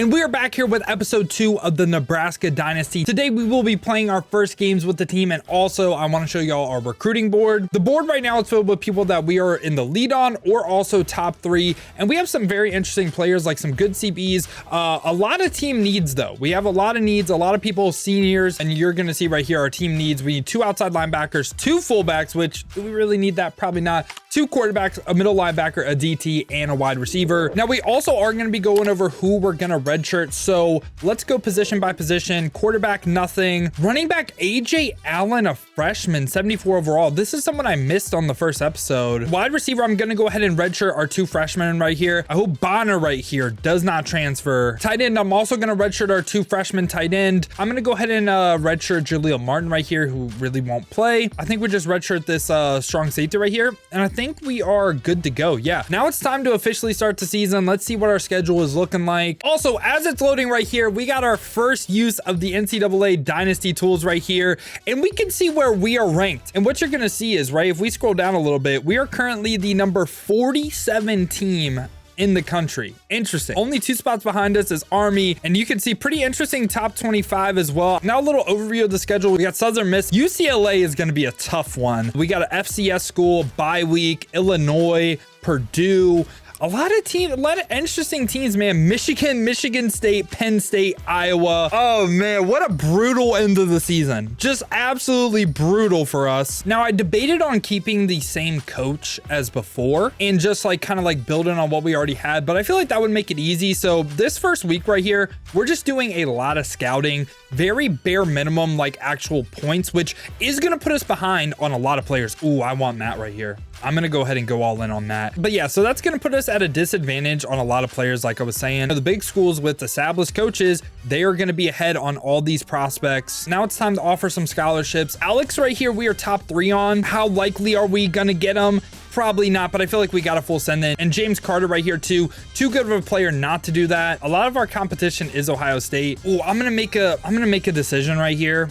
And we are back here with episode 2 of the Nebraska Dynasty. Today we will be playing our first games with the team, and also I want to show y'all our recruiting board. The board right now is filled with people that we are in the lead on or also top 3, and we have some very interesting players, like some good CBs. A lot of team needs though. We have a lot of needs, a lot of people seniors, and you're going to see right here our team needs. We need 2 outside linebackers, 2 fullbacks, which do we really need that? Probably not. 2 quarterbacks, a middle linebacker, a DT, and a wide receiver. Now we also are going to be going over who we're going to redshirt. So let's go position by position. Quarterback, nothing. Running back, AJ Allen, a freshman, 74 overall. This is someone I missed on the first episode. Wide receiver, I'm going to go ahead and redshirt our 2 freshmen right here. I hope Bonner right here does not transfer. Tight end, I'm also going to redshirt our 2 freshmen tight end. I'm going to go ahead and redshirt Jaleel Martin right here, who really won't play. I think we just redshirt this strong safety right here. And I think we are good to go. Yeah. Now it's time to officially start the season. Let's see what our schedule is looking like. Also, as it's loading right here, we got our first use of the NCAA Dynasty tools right here, and we can see where we are ranked. And what you're going to see is, right, if we scroll down a little bit, we are currently the number 47 team in the country. Interesting. Only 2 spots behind us is Army, and you can see pretty interesting top 25 as well. Now a little overview of the schedule. We got Southern Miss. UCLA is going to be a tough one. We got an FCS school, bye week, Illinois, Purdue. A lot of interesting teams, man. Michigan State, Penn State, Iowa. Oh man, what a brutal end of the season. Just absolutely brutal for us. Now I debated on keeping the same coach as before and just kind of building on what we already had, but I feel like that would make it easy. So this first week right here, we're just doing a lot of scouting, very bare minimum, actual points, which is going to put us behind on a lot of players. Ooh, I want Matt right here. I'm going to go ahead and go all in on that. But yeah, so that's going to put us at a disadvantage on a lot of players, like I was saying. The big schools with established coaches, they are going to be ahead on all these prospects. Now it's time to offer some scholarships. Alex right here, we are top 3 on. How likely are we going to get him? Probably not, but I feel like we got a full send in. And James Carter right here too good of a player not to do that. A lot of our competition is Ohio State. Ooh, I'm going to make a decision right here.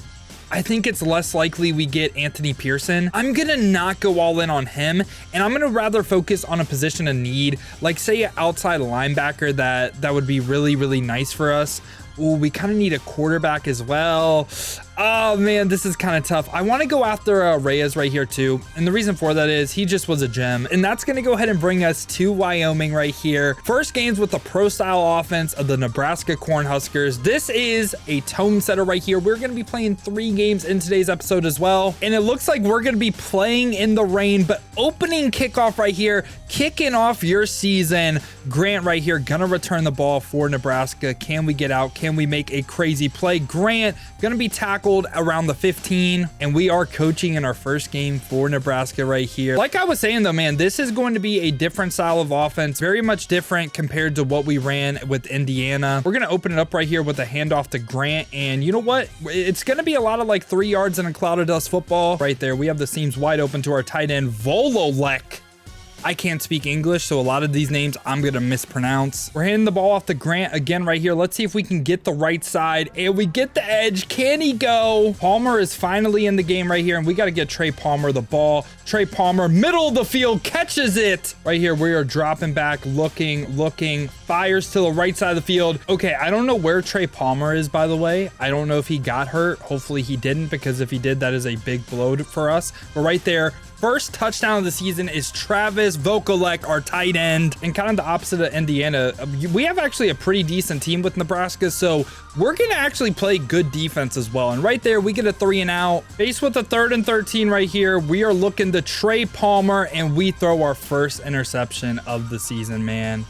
I think it's less likely we get Anthony Pearson. I'm gonna not go all in on him, and I'm gonna rather focus on a position of need, like say an outside linebacker that would be really, really nice for us. Ooh, we kind of need a quarterback as well. Oh man, this is kind of tough. I want to go after Reyes right here too. And the reason for that is he just was a gem. And that's going to go ahead and bring us to Wyoming right here. First games with the pro style offense of the Nebraska Cornhuskers. This is a tone setter right here. We're going to be playing 3 games in today's episode as well. And it looks like we're going to be playing in the rain, but opening kickoff right here, kicking off your season. Grant right here, gonna return the ball for Nebraska. Can we get out? Can we make a crazy play? Grant gonna be tackled around the 15, and we are coaching in our first game for Nebraska right here. Like I was saying though, man, this is going to be a different style of offense, very much different compared to what we ran with Indiana. We're gonna open it up right here with a handoff to Grant, and you know what? It's gonna be a lot of 3 yards in a cloud of dust football. Right there, we have the seams wide open to our tight end, Vololek. I can't speak English, so a lot of these names I'm going to mispronounce. We're handing the ball off to Grant again right here. Let's see if we can get the right side. And we get the edge. Can he go? Palmer is finally in the game right here, and we got to get Trey Palmer the ball. Trey Palmer, middle of the field, catches it. Right here, we are dropping back, looking, fires to the right side of the field. Okay, I don't know where Trey Palmer is, by the way. I don't know if he got hurt. Hopefully he didn't, because if he did, that is a big blow for us. But right there, first touchdown of the season is Travis Vokolek, our tight end, and kind of the opposite of Indiana. We have actually a pretty decent team with Nebraska, so we're going to actually play good defense as well. And right there, we get a 3 and out. Faced with a 3rd and 13 right here, we are looking to Trey Palmer, and we throw our first interception of the season, man.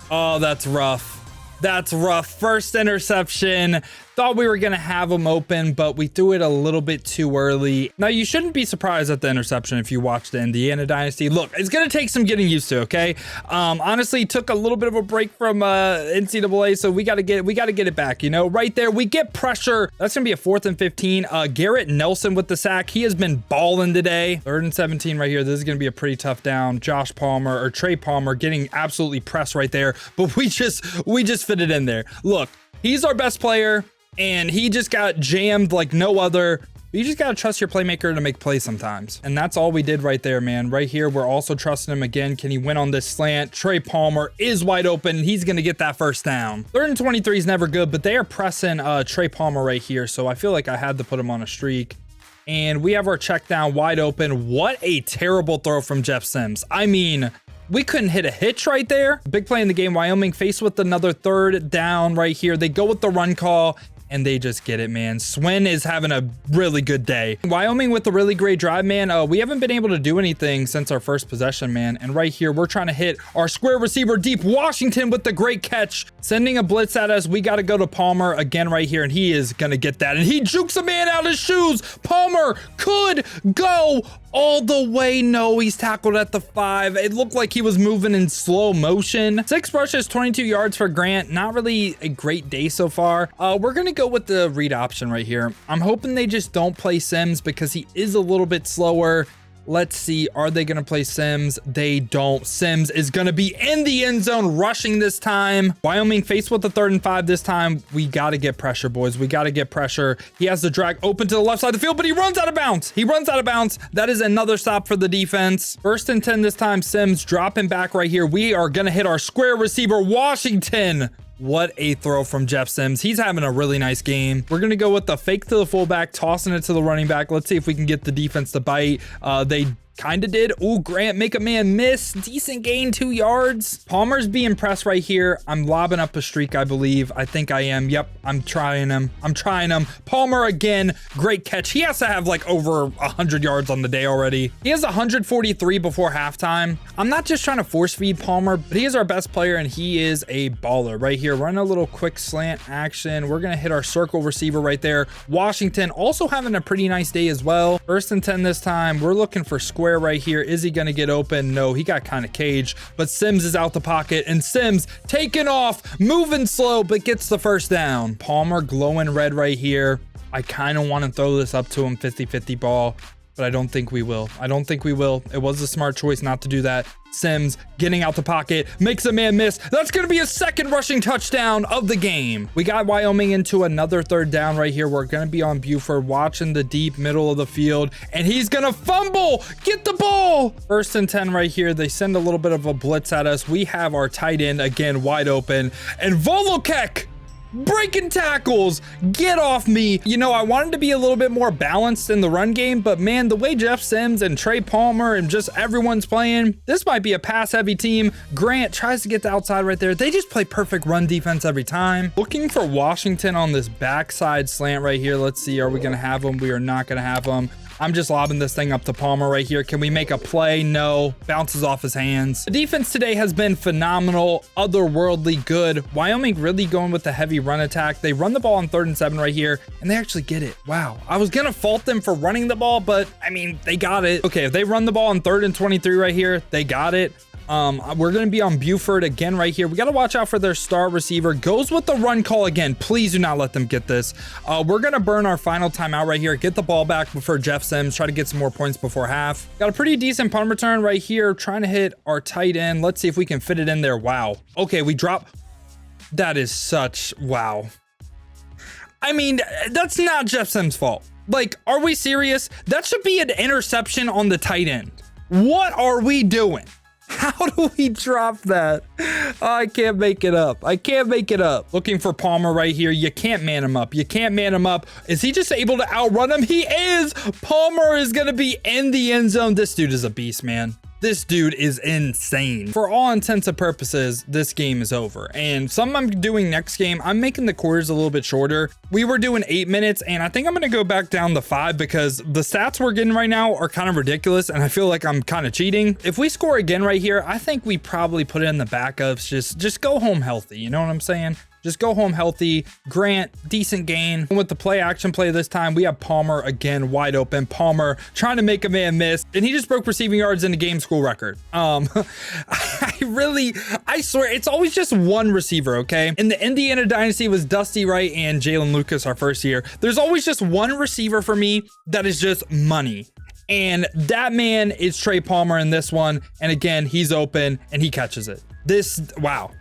Oh, that's rough. That's rough. First interception. Thought we were going to have them open, but we threw it a little bit too early. Now, you shouldn't be surprised at the interception if you watch the Indiana Dynasty. Look, it's going to take some getting used to, okay? Honestly, took a little bit of a break from NCAA, so we got to get it back, you know? Right there, we get pressure. That's going to be a 4th and 15. Garrett Nelson with the sack. He has been balling today. 3rd and 17 right here. This is going to be a pretty tough down. Josh Palmer or Trey Palmer getting absolutely pressed right there, but we just fit it in there. Look, he's our best player, and he just got jammed like no other. But you just got to trust your playmaker to make plays sometimes. And that's all we did right there, man. Right here, we're also trusting him again. Can he win on this slant? Trey Palmer is wide open. He's going to get that first down. 3rd and 23 is never good, but they are pressing Trey Palmer right here. So I feel like I had to put him on a streak. And we have our check down wide open. What a terrible throw from Jeff Sims. I mean, we couldn't hit a hitch right there. Big play in the game. Wyoming faced with another 3rd down right here. They go with the run call and they just get it, man. Swin is having a really good day. Wyoming with a really great drive, man. We haven't been able to do anything since our first possession, man. And right here, we're trying to hit our square receiver deep. Washington with the great catch, sending a blitz at us. We got to go to Palmer again right here, and he is going to get that. And he jukes a man out of his shoes. Palmer could go all the way. No, he's tackled at the 5. It looked like he was moving in slow motion. 6 rushes, 22 yards for Grant. Not really a great day so far. We're going to go with the read option right here. I'm hoping they just don't play Sims because he is a little bit slower. Let's see. Are they going to play Sims? They don't. Sims is going to be in the end zone rushing this time. Wyoming faced with the 3rd and 5 this time. We got to get pressure, boys. We got to get pressure. He has the drag open to the left side of the field, but he runs out of bounds. He runs out of bounds. That is another stop for the defense. 1st and 10 this time. Sims dropping back right here. We are going to hit our square receiver, Washington. What a throw from Jeff Sims. He's having a really nice game. We're going to go with the fake to the fullback, tossing it to the running back. Let's see if we can get the defense to bite. They kind of did. Ooh, Grant, make a man miss. Decent gain, 2 yards. Palmer's being pressed right here. I'm lobbing up a streak, I believe. I think I am. Yep, I'm trying him. Palmer again. Great catch. He has to have like over 100 yards on the day already. He has 143 before halftime. I'm not just trying to force feed Palmer, but he is our best player and he is a baller right here. Run a little quick slant action. We're going to hit our circle receiver right there. Washington also having a pretty nice day as well. 1st and 10 this time. We're looking for square right here. Is he going to get open? No, he got kind of caged, but Sims is out the pocket and Sims taking off, moving slow, but gets the first down. Palmer glowing red right here. I kind of want to throw this up to him 50-50 ball, but I don't think we will. It was a smart choice not to do that. Sims getting out the pocket, makes a man miss. That's going to be a 2nd rushing touchdown of the game. We got Wyoming into another 3rd down right here. We're going to be on Buford, watching the deep middle of the field, and he's going to fumble. Get the ball. 1st and 10 right here. They send a little bit of a blitz at us. We have our tight end again wide open, and Volokek breaking tackles. Get off me. You know, I wanted to be a little bit more balanced in the run game, but man, the way Jeff Sims and Trey Palmer and just everyone's playing, this might be a pass heavy team. Grant tries to get the outside right there. They just play perfect run defense every time. Looking for Washington on this backside slant right here. Let's see. Are we going to have them? We are not going to have them. I'm just lobbing this thing up to Palmer right here. Can we make a play? No. Bounces off his hands. The defense today has been phenomenal, otherworldly good. Wyoming really going with the heavy run attack. They run the ball on 3rd and 7 right here, and they actually get it. Wow. I was going to fault them for running the ball, but I mean, they got it. Okay, if they run the ball on 3rd and 23 right here, they got it. We're going to be on Buford again right here. We got to watch out for their star receiver. Goes with the run call again. Please do not let them get this. We're going to burn our final timeout right here. Get the ball back before Jeff Sims. Try to get some more points before half. Got a pretty decent punt return right here. Trying to hit our tight end. Let's see if we can fit it in there. Wow. Okay, we drop. That is such wow. I mean, that's not Jeff Sims' fault. Like, are we serious? That should be an interception on the tight end. What are we doing? How do we drop that? Oh, I can't make it up. Looking for Palmer right here. You can't man him up. Is he just able to outrun him? He is. Palmer is going to be in the end zone. This dude is a beast, man. This dude is insane. For all intents and purposes, this game is over. And something I'm doing next game, I'm making the quarters a little bit shorter. We were doing 8 minutes, and I think I'm going to go back down to 5 because the stats we're getting right now are kind of ridiculous, and I feel like I'm kind of cheating. If we score again right here, I think we probably put it in the backups. Just go home healthy. You know what I'm saying? Just go home healthy. Grant, decent gain. With the play action play this time, we have Palmer again wide open. Palmer trying to make a man miss, and he just broke receiving yards in the game school record. I swear, it's always just one receiver, okay? In the Indiana Dynasty, it was Dusty Wright and Jalen Lucas our first year. There's always just one receiver for me that is just money. And that man is Trey Palmer in this one. And again, he's open and he catches it. Wow.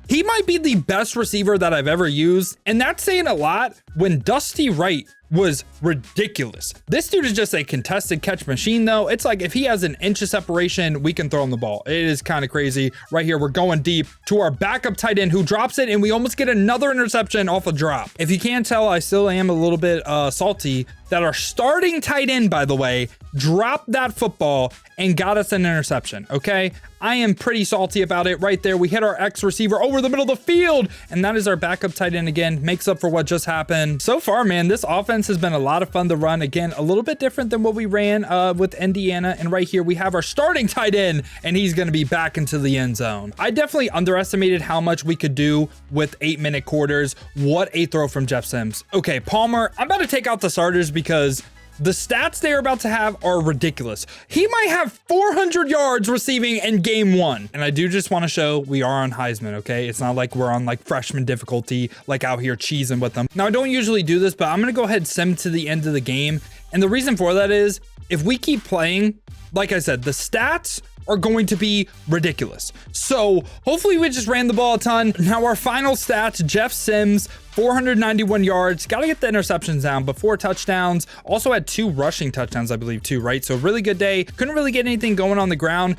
He might be the best receiver that I've ever used, and that's saying a lot when Dusty Wright was ridiculous. This dude is just a contested catch machine though. It's like if he has an inch of separation, we can throw him the ball. It is kind of crazy. Right here, we're going deep to our backup tight end who drops it, and we almost get another interception off a drop. If you can't tell, I still am a little bit salty that our starting tight end, by the way, dropped that football and got us an interception, okay? I am pretty salty about it. Right there, we hit our X receiver over the middle of the field, and that is our backup tight end again. Makes up for what just happened. So far, man, this offense has been a lot of fun to run. Again, a little bit different than what we ran with Indiana, and right here, we have our starting tight end, and he's gonna be back into the end zone. I definitely underestimated how much we could do with 8-minute quarters. What a throw from Jeff Sims. Okay, Palmer, I'm about to take out the starters because the stats they're about to have are ridiculous. He might have 400 yards receiving in game 1. And I do just want to show we are on Heisman, okay? It's not like we're on like freshman difficulty, like out here cheesing with them. Now, I don't usually do this, but I'm going to go ahead and sim to the end of the game. And the reason for that is if we keep playing, like I said, the stats are going to be ridiculous. So hopefully we just ran the ball a ton. Now our final stats, Jeff Sims, 491 yards. Got to get the interceptions down, but 4 touchdowns. Also had 2 rushing touchdowns, I believe, too, right? So really good day. Couldn't really get anything going on the ground.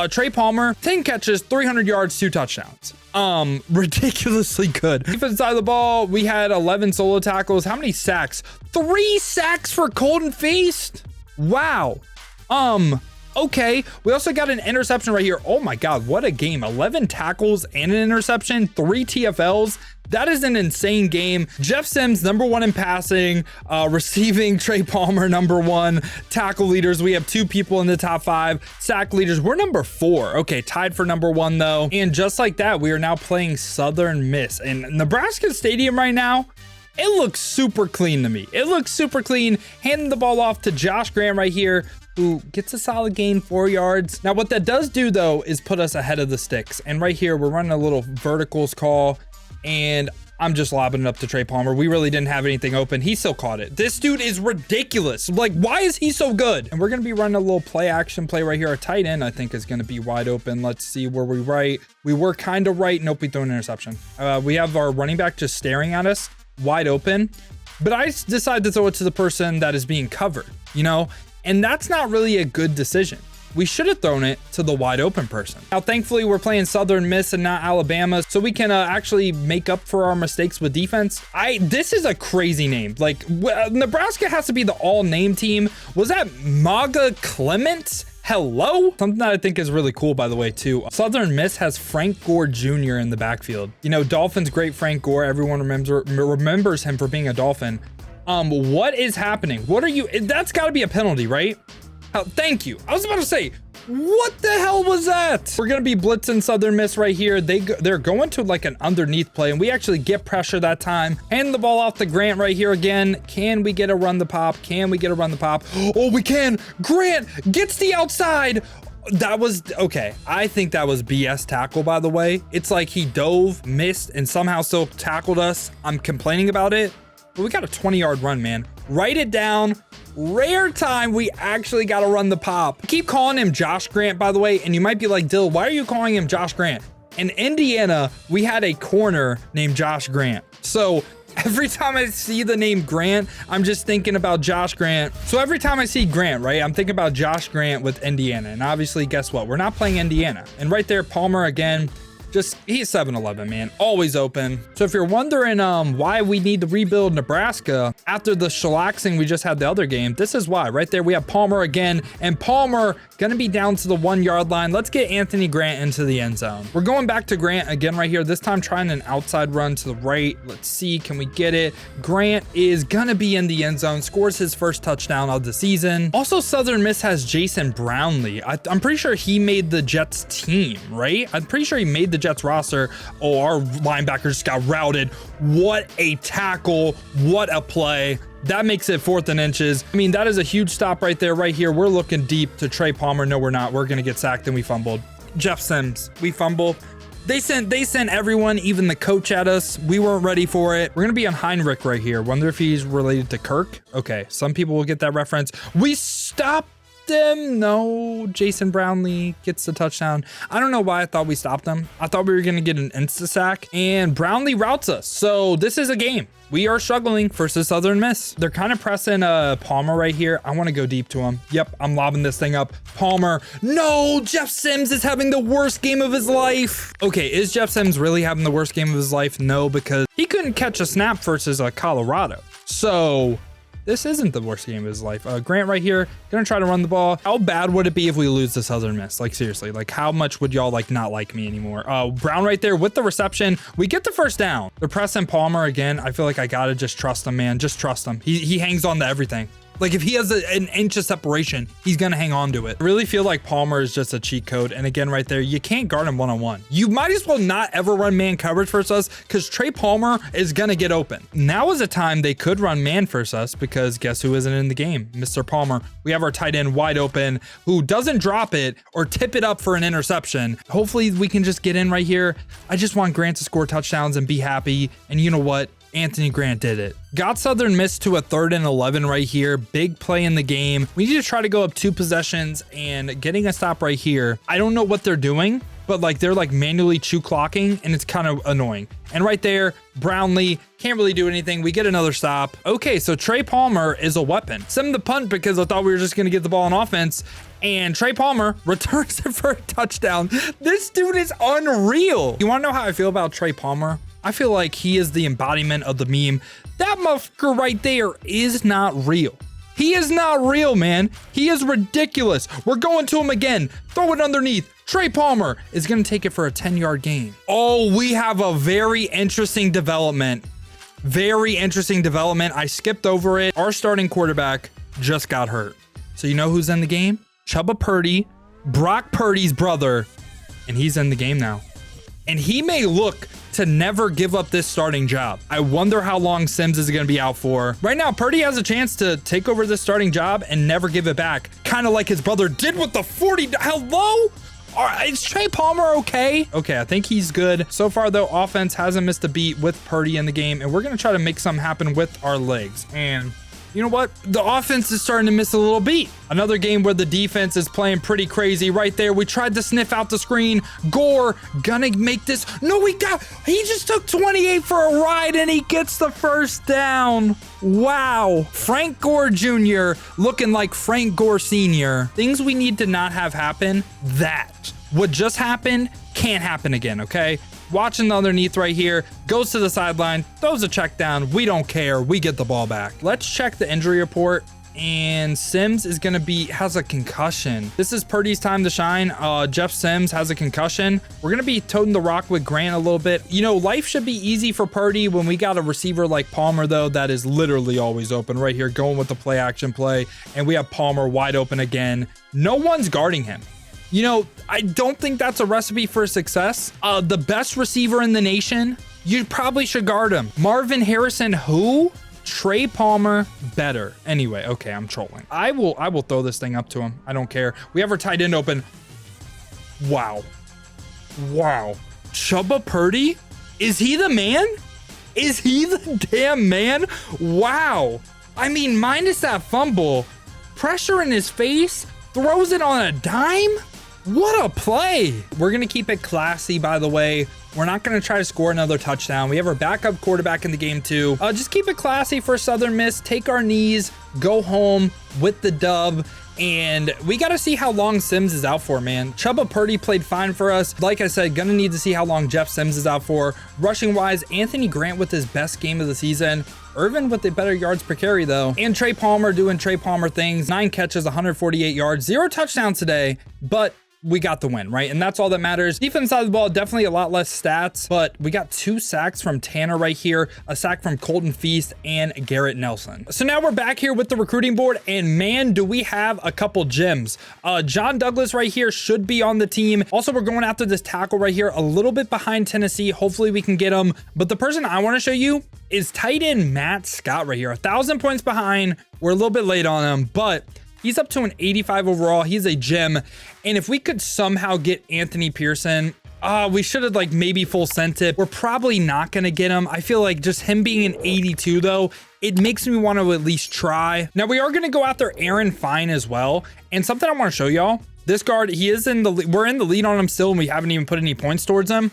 Trey Palmer, 10 catches, 300 yards, 2 touchdowns. Ridiculously good. Defense side of the ball, we had 11 solo tackles. How many sacks? 3 sacks for Colton Feast. Wow. Okay, we also got an interception right here. Oh my God, what a game. 11 tackles and an interception, 3 TFLs. That is an insane game. Jeff Sims, #1 in passing, receiving. Trey Palmer, #1. Tackle leaders, we have 2 people in the top 5. Sack leaders, we're #4. Okay, tied for #1 though. And just like that, we are now playing Southern Miss. And Nebraska Stadium right now, it looks super clean to me. It looks super clean. Handing the ball off to Josh Grant right here, who gets a solid gain, 4 yards. Now what that does do though is put us ahead of the sticks. And right here, we're running a little verticals call, and I'm just lobbing it up to Trey Palmer. We really didn't have anything open. He still caught it. This dude is ridiculous. Like, why is he so good? And we're gonna be running a little play action play right here. Our tight end, I think, is gonna be wide open. Let's see where we right. We were kind of right. Nope, we threw an interception. We have our running back just staring at us, wide open. But I decided to throw it to the person that is being covered, you know? And that's not really a good decision. We should have thrown it to the wide open person. Now, thankfully, we're playing Southern Miss and not Alabama, so we can actually make up for our mistakes with defense. This is a crazy name. Like, Nebraska has to be the all-name team. Was that Maga Clement? Hello? Something that I think is really cool, by the way, too. Southern Miss has Frank Gore Jr. in the backfield. You know, Dolphins great Frank Gore. Everyone remembers him for being a Dolphin. What is happening? What are you? That's got to be a penalty, right? Oh, thank you. I was about to say, what the hell was that? We're going to be blitzing Southern Miss right here. They're going to like an underneath play, and we actually get pressure that time. Hand the ball off to Grant right here again. Can we get a run the pop? Can we get a run the pop? Oh, we can. Grant gets the outside. That was okay. I think that was BS tackle, by the way. It's like he dove, missed, and somehow still tackled us. I'm complaining about it, but we got a 20-yard run, man. Write it down. Rare time we actually got to run the pop. I keep calling him Josh Grant, by the way, and you might be like, Dill, why are you calling him Josh Grant? In Indiana, we had a corner named Josh Grant. So every time I see the name Grant, I'm just thinking about Josh Grant. So every time I see Grant, right, I'm thinking about Josh Grant with Indiana. And obviously, guess what? We're not playing Indiana. And right there, Palmer again. Just, he's 7-Eleven, man. Always open. So if you're wondering why we need to rebuild Nebraska after the shellaxing we just had the other game, this is why. Right there, we have Palmer again. And Palmer gonna be down to the 1-yard line. Let's get Anthony Grant into the end zone. We're going back to Grant again right here. This time trying an outside run to the right. Let's see, can we get it? Grant is gonna be in the end zone. Scores his first touchdown of the season. Also, Southern Miss has Jason Brownlee. I'm pretty sure he made the Jets team, right? I'm pretty sure he made the Jets roster. Oh, our linebacker just got routed. What a tackle. What a play. That makes it 4th and inches. I mean, that is a huge stop right there. Right here, we're looking deep to Trey Palmer. No, we're not. We're going to get sacked, and we fumbled. Jeff Sims, we fumble. They sent everyone, even the coach, at us. We weren't ready for it. We're going to be on Heinrich right here. Wonder if he's related to Kirk. Okay, some people will get that reference. We stopped him. No, Jason Brownlee gets the touchdown. I don't know why I thought we stopped him. I thought we were going to get an insta sack, and Brownlee routes us. So this is a game. We are struggling versus Southern Miss. They're kind of pressing Palmer right here. I want to go deep to him. Yep, I'm lobbing this thing up. Palmer. No, Jeff Sims is having the worst game of his life. Okay, is Jeff Sims really having the worst game of his life? No, because he couldn't catch a snap versus Colorado. So this isn't the worst game of his life. Grant right here, gonna try to run the ball. How bad would it be if we lose to Southern Miss? Like seriously, like how much would y'all like not like me anymore? Brown right there with the reception. We get the first down. They're pressing Palmer again. I feel like I gotta just trust him, man. Just trust him. He hangs on to everything. Like if he has an inch of separation, he's gonna hang on to it. I really feel like Palmer is just a cheat code. And again, right there, you can't guard him one-on-one. You might as well not ever run man coverage versus us because Trey Palmer is gonna get open. Now is a time they could run man versus us because guess who isn't in the game? Mr. Palmer. We have our tight end wide open who doesn't drop it or tip it up for an interception. Hopefully we can just get in right here. I just want Grant to score touchdowns and be happy. And you know what? Anthony Grant did it. Got Southern Miss to a 3rd and 11 right here. Big play in the game. We need to try to go up 2 possessions and getting a stop right here. I don't know what they're doing, but like they're like manually chew clocking and it's kind of annoying. And right there, Brownlee can't really do anything. We get another stop. Okay, so Trey Palmer is a weapon. Send the punt because I thought we were just going to get the ball on offense. And Trey Palmer returns it for a touchdown. This dude is unreal. You want to know how I feel about Trey Palmer? I feel like he is the embodiment of the meme. That motherfucker right there is not real. He is not real, man. He is ridiculous. We're going to him again. Throw it underneath. Trey Palmer is going to take it for a 10-yard gain. Oh, we have a very interesting development. Very interesting development. I skipped over it. Our starting quarterback just got hurt. So you know who's in the game? Chubba Purdy, Brock Purdy's brother, and he's in the game now. And he may look to never give up this starting job. I wonder how long Sims is going to be out for. Right now, Purdy has a chance to take over this starting job and never give it back. Kind of like his brother did with the 40. Hello? Is Trey Palmer okay? Okay, I think he's good. So far, though, offense hasn't missed a beat with Purdy in the game, and we're going to try to make something happen with our legs. And you know what? The offense is starting to miss a little beat. Another game where the defense is playing pretty crazy right there. We tried to sniff out the screen. Gore gonna make this. No, he just took 28 for a ride and he gets the first down. Wow. Frank Gore Jr. looking like Frank Gore Sr. Things we need to not have happen. That. What just happened can't happen again, okay? Watching the underneath right here, goes to the sideline, throws a check down. We don't care. We get the ball back. Let's check the injury report. And Sims is going to has a concussion. This is Purdy's time to shine. Jeff Sims has a concussion. We're going to be toting the rock with Grant a little bit. You know, life should be easy for Purdy when we got a receiver like Palmer, though, that is literally always open right here, going with the play action play. And we have Palmer wide open again. No one's guarding him. You know, I don't think that's a recipe for success. The best receiver in the nation, you probably should guard him. Marvin Harrison, who? Trey Palmer, better. Anyway, okay, I'm trolling. I will throw this thing up to him. I don't care. We have our tight end open. Wow. Wow. Chubba Purdy? Is he the man? Is he the damn man? Wow. I mean, minus that fumble, pressure in his face, throws it on a dime. What a play. We're going to keep it classy, by the way. We're not going to try to score another touchdown. We have our backup quarterback in the game too. Just keep it classy for Southern Miss. Take our knees, go home with the dub. And we got to see how long Sims is out for, man. Chubba Purdy played fine for us. Like I said, gonna need to see how long Jeff Sims is out for. Rushing wise, Anthony Grant with his best game of the season. Irvin with the better yards per carry, though. And Trey Palmer doing Trey Palmer things. 9 catches, 148 yards, 0 touchdowns today. But we got the win, right? And that's all that matters. Defense side of the ball, definitely a lot less stats, but we got 2 sacks from Tanner right here, a sack from Colton Feast and Garrett Nelson. So now we're back here with the recruiting board, and man, do we have a couple gems. John Douglas right here should be on the team. Also, we're going after this tackle right here, a little bit behind Tennessee. Hopefully we can get him. But the person I want to show you is tight end Matt Scott right here, 1,000 points behind. We're a little bit late on him, but he's up to an 85 overall. He's a gem. And if we could somehow get Anthony Pearson We should have like maybe full sent it. We're probably not going to get him. I feel like just him being an 82 though, it makes me want to at least try. Now we are going to go after Aaron Fine as well. And something I want to show y'all, this guard, he is in the, we're in the lead on him still, and we haven't even put any points towards him.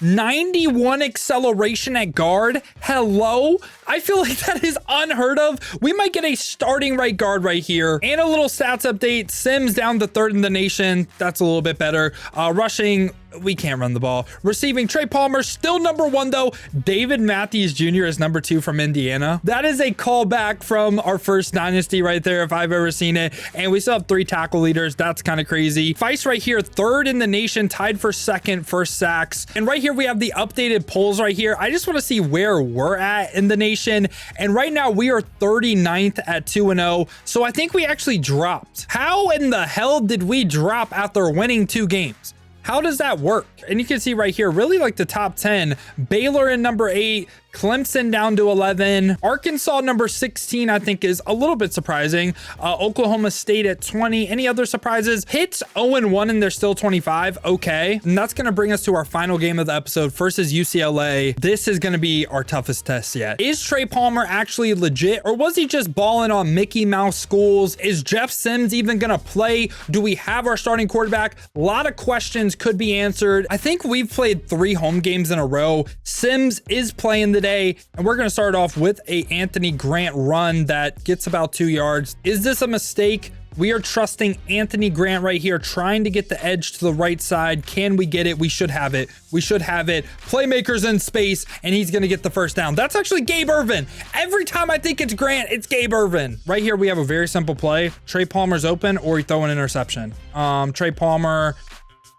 91 acceleration at guard. Hello. I feel like that is unheard of. We might get a starting right guard right here. And a little stats update. Sims down to 3rd in the nation. That's a little bit better. Rushing, we can't run the ball. Receiving, Trey Palmer still number 1 though. David Matthews Jr. is number 2 from Indiana. That is a callback from our first dynasty right there, if I've ever seen it. And we still have 3 tackle leaders. That's kind of crazy. Feist right here, 3rd in the nation, tied for 2nd for sacks. And right here we have the updated polls right here. I just want to see where we're at in the nation. And right now we are 39th at 2-0. So I think we actually dropped. How in the hell did we drop after winning 2 games? How does that work? And you can see right here, really like the top 10, Baylor in number 8, Clemson down to 11, Arkansas number 16, I think is a little bit surprising. Oklahoma State at 20. Any other surprises? Hits 0-1 and they're still 25. Okay. And that's going to bring us to our final game of the episode versus UCLA. This is going to be our toughest test yet. Is Trey Palmer actually legit, or was he just balling on Mickey Mouse schools? Is Jeff Sims even going to play? Do we have our starting quarterback? A lot of questions could be answered. I think we've played 3 home games in a row. Sims is playing today, and we're going to start off with a Anthony Grant run that gets about 2 yards. Is this a mistake? We are trusting Anthony Grant right here, trying to get the edge to the right side. Can we get it? We should have it. We should have it. Playmakers in space, and he's going to get the first down. That's actually Gabe Ervin. Every time I think it's Grant, it's Gabe Ervin. Right here, we have a very simple play. Trey Palmer's open, or he throw an interception. Trey Palmer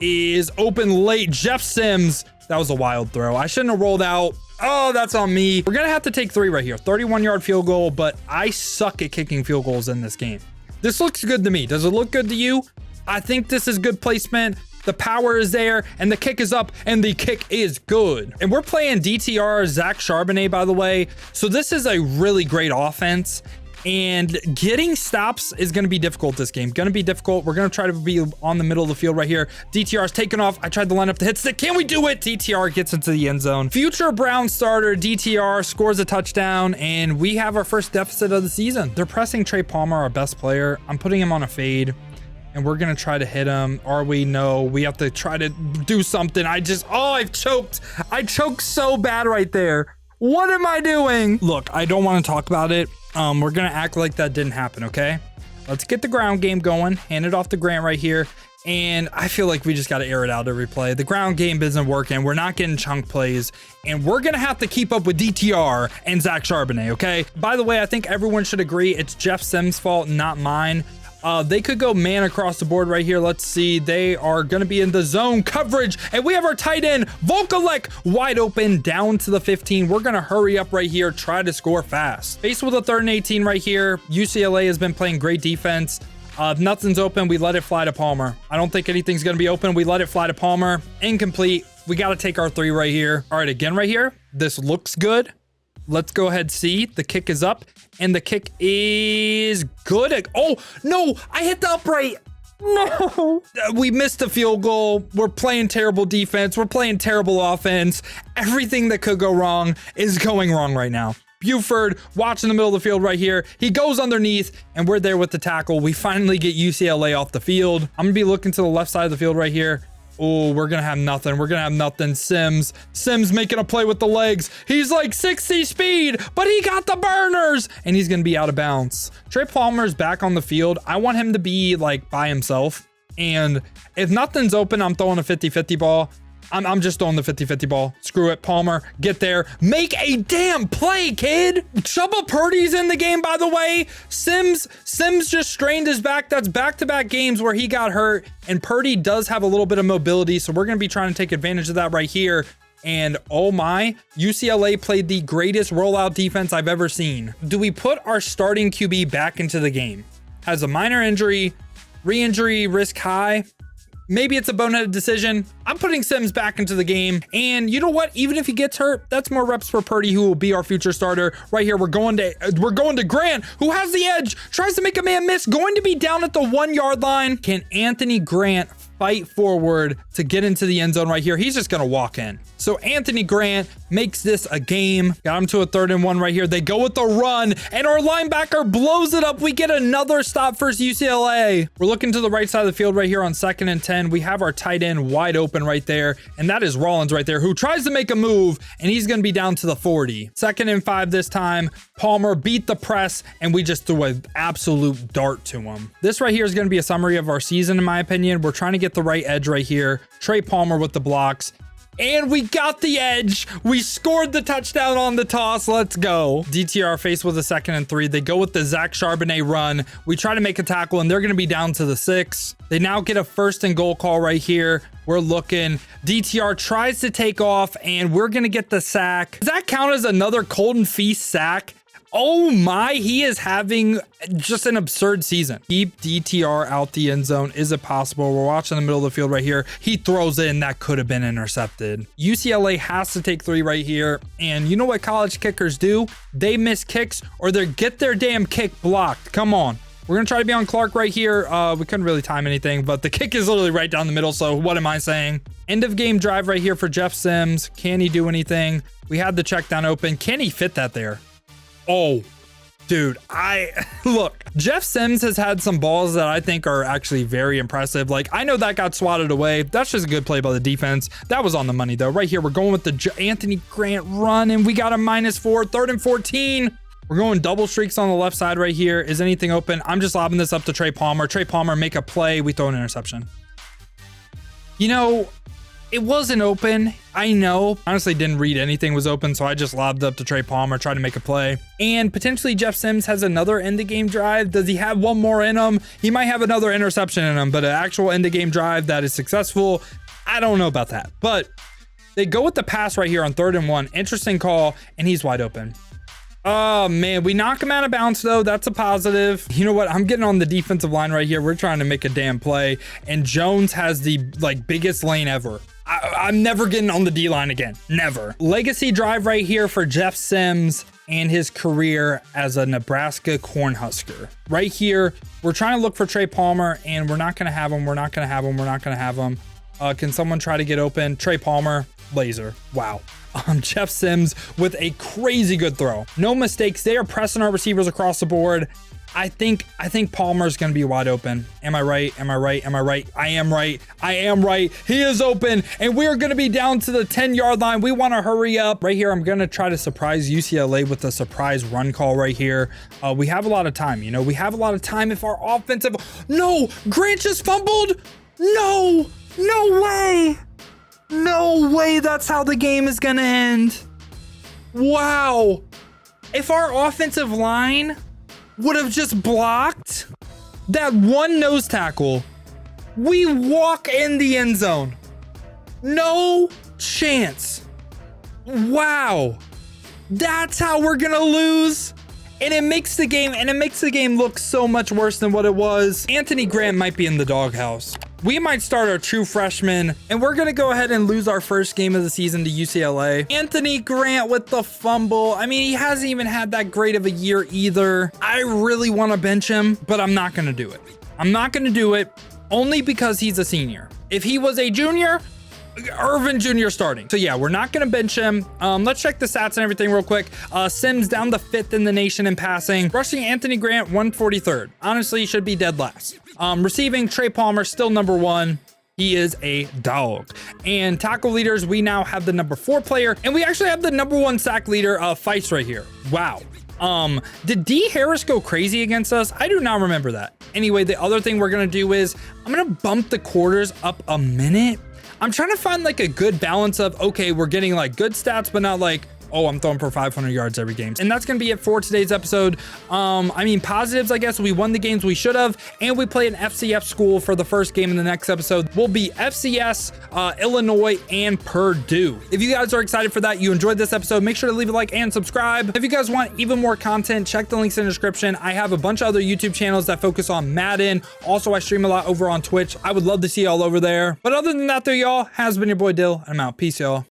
is open late. Jeff Sims. That was a wild throw. I shouldn't have rolled out. Oh, that's on me. We're going to have to take 3 right here. 31-yard field goal, but I suck at kicking field goals in this game. This looks good to me. Does it look good to you? I think this is good placement. The power is there, and the kick is up, and the kick is good. And we're playing DTR, Zach Charbonnet, by the way. So this is a really great offense. And getting stops is going to be difficult this game. Going to be difficult. We're going to try to be on the middle of the field right here. DTR is taking off. I tried to line up the hit stick. Can we do it? DTR gets into the end zone. Future Brown starter DTR scores a touchdown, and we have our first deficit of the season. They're pressing Trey Palmer, our best player. I'm putting him on a fade, and we're going to try to hit him. Are we? No. We have to try to do something. I've choked. I choked so bad right there. What am I doing? Look, I don't want to talk about it. We're going to act like that didn't happen, okay? Let's get the ground game going. Hand it off to Grant right here. And I feel like we just got to air it out every play. The ground game isn't working. We're not getting chunk plays. And we're going to have to keep up with DTR and Zach Charbonnet, okay? By the way, I think everyone should agree it's Jeff Sims' fault, not mine. They could go man across the board right here. Let's see. They are going to be in the zone coverage. And we have our tight end, Volkalek, wide open down to the 15. We're going to hurry up right here, try to score fast. Faced with a 3rd and 18 right here. UCLA has been playing great defense. If nothing's open, we let it fly to Palmer. I don't think anything's going to be open. We let it fly to Palmer. Incomplete. We got to take our 3 right here. All right, again right here. This looks good. Let's go ahead, see. The kick is up, and the kick is good. Oh, no, I hit the upright. No. We missed a field goal. We're playing terrible defense. We're playing terrible offense. Everything that could go wrong is going wrong right now. Buford watching the middle of the field right here. He goes underneath, and we're there with the tackle. We finally get UCLA off the field. I'm going to be looking to the left side of the field right here. Oh, we're going to have nothing. We're going to have nothing. Sims making a play with the legs. He's like 60 speed, but he got the burners, and he's going to be out of bounds. Trey Palmer's back on the field. I want him to be like by himself. And if nothing's open, I'm throwing a 50-50 ball. I'm just throwing the 50-50 ball. Screw it, Palmer. Get there. Make a damn play, kid. Chubba Purdy's in the game, by the way. Sims just strained his back. That's back-to-back games where he got hurt. And Purdy does have a little bit of mobility, so we're going to be trying to take advantage of that right here. And oh my, UCLA played the greatest rollout defense I've ever seen. Do we put our starting QB back into the game? Has a minor injury, re-injury risk high. Maybe it's a boneheaded decision. I'm putting Sims back into the game. And you know what? Even if he gets hurt, that's more reps for Purdy, who will be our future starter. Right here, we're going to Grant, who has the edge, tries to make a man miss, going to be down at the 1 yard line. Can Anthony Grant fight forward to get into the end zone right here. He's just going to walk in. So Anthony Grant makes this a game. Got him to a 3rd and 1 right here. They go with the run, and our linebacker blows it up. We get another stop for UCLA. We're looking to the right side of the field right here on 2nd and 10. We have our tight end wide open right there, and that is Rollins right there, who tries to make a move, and he's going to be down to the 40. 2nd and 5 this time. Palmer beat the press, and we just threw an absolute dart to him. This right here is going to be a summary of our season, in my opinion. We're trying to get the right edge right here. Trey Palmer with the blocks. And we got the edge. We scored the touchdown on the toss. Let's go. DTR faced with a 2nd and 3. They go with the Zach Charbonnet run. We try to make a tackle, and they're going to be down to the 6. They now get a 1st and goal call right here. We're looking. DTR tries to take off, and we're going to get the sack. Does that count as another Colton Feast sack? Oh my, he is having just an absurd season. Keep DTR out the end zone. Is it possible? We're watching the middle of the field right here. He throws in. That could have been intercepted. UCLA has to take 3 right here. And you know what college kickers do? They miss kicks, or they get their damn kick blocked. Come on. We're going to try to be on Clark right here. We couldn't really time anything, but the kick is literally right down the middle. So what am I saying? End of game drive right here for Jeff Sims. Can he do anything? We had the check down open. Can he fit that there? Oh, dude, look, Jeff Sims has had some balls that I think are actually very impressive. Like, I know that got swatted away. That's just a good play by the defense. That was on the money, though. Right here, we're going with the Anthony Grant run, and we got a -4, 3rd and 14. We're going double streaks on the left side right here. Is anything open? I'm just lobbing this up to Trey Palmer. Trey Palmer, make a play. We throw an interception. You know, it wasn't open. I know. Honestly, didn't read anything was open, so I just lobbed up to Trey Palmer, tried to make a play. And potentially Jeff Sims has another end-of-game drive. Does he have one more in him? He might have another interception in him, but an actual end-of-game drive that is successful, I don't know about that. But they go with the pass right here on 3rd and 1. Interesting call, and he's wide open. Oh man, we knock him out of bounds though. That's a positive. You know what? I'm getting on the defensive line right here. We're trying to make a damn play, and Jones has the biggest lane ever. I'm never getting on the D line again. Never. Legacy drive right here for Jeff Sims and his career as a Nebraska Cornhusker. Right here, we're trying to look for Trey Palmer, and we're not going to have him. We're not going to have him. We're not going to have him. Can someone try to get open? Trey Palmer, laser. Wow. Jeff Sims with a crazy good throw. No mistakes. They are pressing our receivers across the board. I think Palmer's going to be wide open. Am I right? Am I right? Am I right? I am right. I am right. He is open, and we're going to be down to the 10-yard line. We want to hurry up. Right here, I'm going to try to surprise UCLA with a surprise run call right here. We have a lot of time. You know, we have a lot of time if our offensive... No! Grant just fumbled! No! No way! No way that's how the game is going to end. Wow. If our offensive line would have just blocked that one nose tackle, we walk in the end zone. No chance. Wow. That's how we're going to lose. And it makes the game look so much worse than what it was. Anthony Grant might be in the doghouse. We might start our true freshman, and we're going to go ahead and lose our first game of the season to UCLA. Anthony Grant with the fumble. I mean, he hasn't even had that great of a year either. I really want to bench him, but I'm not going to do it. I'm not going to do it only because he's a senior. If he was a junior, Irvin Jr. starting. So yeah, we're not going to bench him. Let's check the stats and everything real quick. Sims down to 5th in the nation in passing. Rushing Anthony Grant 143rd. Honestly, he should be dead last. Receiving Trey Palmer still number 1. He is a dog. And tackle leaders, we now have the number 4 player, and we actually have the number 1 sack leader, Fights right here. Wow. Did D Harris go crazy against us? I do not remember that. Anyway, the other thing we're going to do is I'm going to bump the quarters up a minute. I'm trying to find like a good balance of, okay, we're getting like good stats, but not like, oh, I'm throwing for 500 yards every game. And that's going to be it for today's episode. I mean, positives, I guess, we won the games we should have, and we play an FCS school for the first game in the next episode. We'll be FCS, Illinois, and Purdue. If you guys are excited for that, you enjoyed this episode, make sure to leave a like and subscribe. If you guys want even more content, check the links in the description. I have a bunch of other YouTube channels that focus on Madden. Also, I stream a lot over on Twitch. I would love to see y'all over there. But other than that, though, y'all, has been your boy Dill, and I'm out. Peace, y'all.